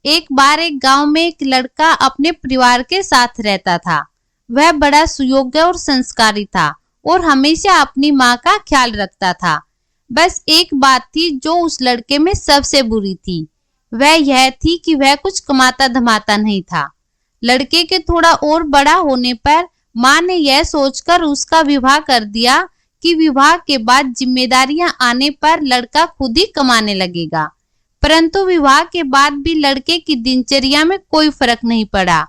एक बार एक गांव में एक लड़का अपने परिवार के साथ रहता था। वह बड़ा सुयोग्य और संस्कारी था और हमेशा अपनी माँ का ख्याल रखता था। बस एक बात थी जो उस लड़के में सबसे बुरी थी। वह यह थी कि वह कुछ कमाता धमाता नहीं था। लड़के के थोड़ा और बड़ा होने पर माँ ने यह सोचकर उसका विवाह कर दिया कि विवाह के बाद जिम्मेदारियां आने पर लड़का खुद ही कमाने लगेगा। परंतु विवाह के बाद भी लड़के की दिनचर्या में कोई फर्क नहीं पड़ा।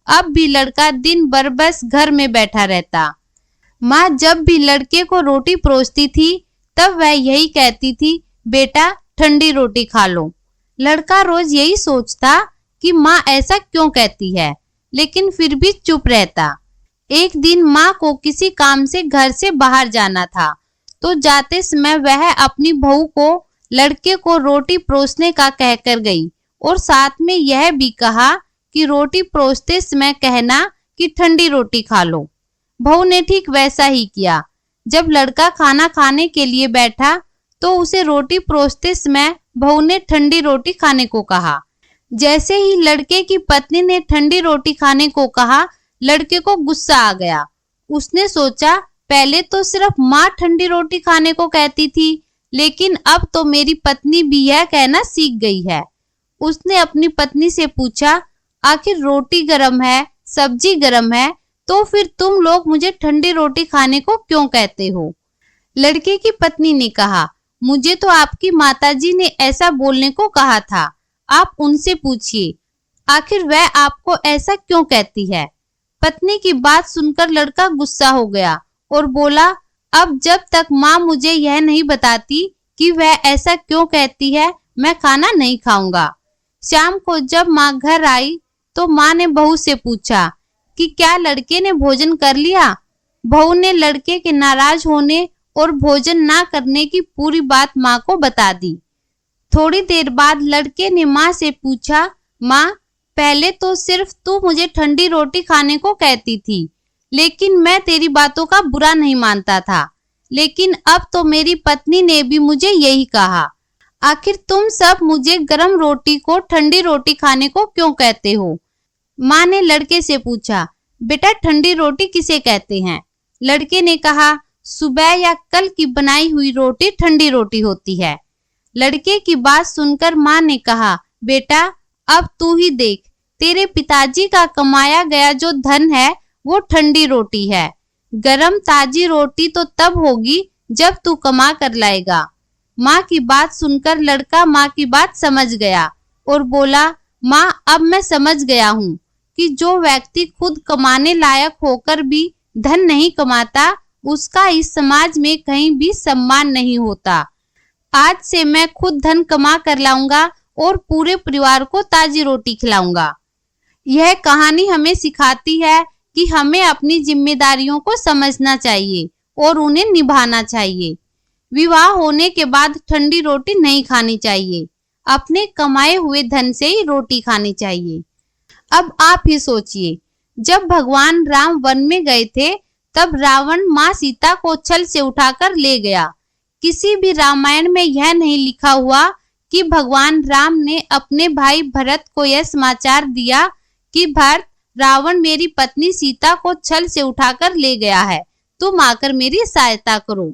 अब भी लड़का दिन भर बस घर में बैठा रहता। माँ जब भी लड़के को रोटी परोसती थी तब वह यही कहती थी, बेटा ठंडी रोटी खा लो। लड़का रोज यही सोचता कि माँ ऐसा क्यों कहती है, लेकिन फिर भी चुप रहता। एक दिन माँ को किसी काम से घर से बाहर जाना था, तो जाते समय वह अपनी बहू को लड़के को रोटी परोसने का कहकर गई और साथ में यह भी कहा कि रोटी परोसते समय कहना कि ठंडी रोटी खा लो। बहू ने ठीक वैसा ही किया। जब लड़का खाना खाने के लिए बैठा तो उसे रोटी परोसते समय बहू ने ठंडी रोटी खाने को कहा। जैसे ही लड़के की पत्नी ने ठंडी रोटी खाने को कहा, लड़के को गुस्सा आ गया। उसने सोचा, पहले तो सिर्फ माँ ठंडी रोटी खाने को कहती थी, लेकिन अब तो मेरी पत्नी भी यह कहना सीख गई है। उसने अपनी पत्नी से पूछा, आखिर रोटी गरम है, सब्जी गरम है, तो फिर तुम लोग मुझे ठंडी रोटी खाने को क्यों कहते हो? लड़के की पत्नी ने कहा, मुझे तो आपकी माताजी ने ऐसा बोलने को कहा था, आप उनसे पूछिए, आखिर वह आपको ऐसा क्यों कहती है। पत्नी की बात सुनकर लड़का गुस्सा हो गया और बोला, अब जब तक माँ मुझे यह नहीं बताती कि वह ऐसा क्यों कहती है, मैं खाना नहीं खाऊंगा। शाम को जब माँ घर आई तो माँ ने बहू से पूछा कि क्या लड़के ने भोजन कर लिया। बहू ने लड़के के नाराज होने और भोजन ना करने की पूरी बात माँ को बता दी। थोड़ी देर बाद लड़के ने माँ से पूछा, माँ पहले तो सिर्फ तू मुझे ठंडी रोटी खाने को कहती थी, लेकिन मैं तेरी बातों का बुरा नहीं मानता था, लेकिन अब तो मेरी पत्नी ने भी मुझे यही कहा। आखिर तुम सब मुझे गरम रोटी को ठंडी रोटी खाने को क्यों कहते हो? माँ ने लड़के से पूछा, बेटा ठंडी रोटी किसे कहते हैं? लड़के ने कहा, सुबह या कल की बनाई हुई रोटी ठंडी रोटी होती है। लड़के की बात सुनकर माँ ने कहा, बेटा अब तू ही देख, तेरे पिताजी का कमाया गया जो धन है वो ठंडी रोटी है। गरम ताजी रोटी तो तब होगी जब तू कमा कर लाएगा। माँ की बात सुनकर लड़का माँ की बात समझ गया और बोला, माँ अब मैं समझ गया हूँ कि जो व्यक्ति खुद कमाने लायक होकर भी धन नहीं कमाता, उसका इस समाज में कहीं भी सम्मान नहीं होता। आज से मैं खुद धन कमा कर लाऊंगा और पूरे परिवार को ताजी रोटी खिलाऊंगा। यह कहानी हमें सिखाती है कि हमें अपनी जिम्मेदारियों को समझना चाहिए और उन्हें निभाना चाहिए। विवाह होने के बाद ठंडी रोटी नहीं खानी चाहिए, अपने कमाए हुए धन से ही रोटी खानी चाहिए। अब आप ही सोचिए, जब भगवान राम वन में गए थे तब रावण माँ सीता को छल से उठाकर ले गया। किसी भी रामायण में यह नहीं लिखा हुआ कि भगवान राम ने अपने भाई भरत को यह समाचार दिया कि भरत, रावण मेरी पत्नी सीता को छल से उठाकर ले गया है, तुम आकर मेरी सहायता करो।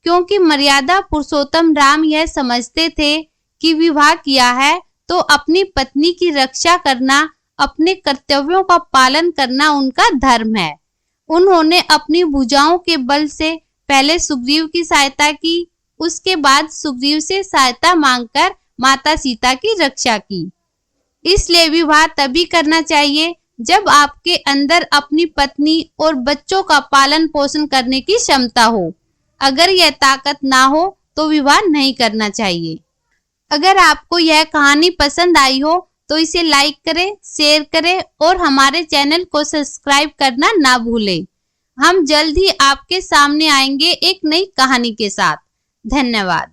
क्योंकि मर्यादा पुरुषोत्तम राम यह समझते थे कि विवाह किया है तो अपनी पत्नी की रक्षा करना, अपने कर्तव्यों का पालन करना उनका धर्म है। उन्होंने अपनी भुजाओं के बल से पहले सुग्रीव की सहायता की, उसके बाद सुग्रीव से सहायता मांगकर माता सीता की रक्षा की। इसलिए विवाह तभी करना चाहिए जब आपके अंदर अपनी पत्नी और बच्चों का पालन पोषण करने की क्षमता हो। अगर यह ताकत ना हो तो विवाह नहीं करना चाहिए। अगर आपको यह कहानी पसंद आई हो तो इसे लाइक करें, शेयर करें और हमारे चैनल को सब्सक्राइब करना ना भूलें। हम जल्द ही आपके सामने आएंगे एक नई कहानी के साथ। धन्यवाद।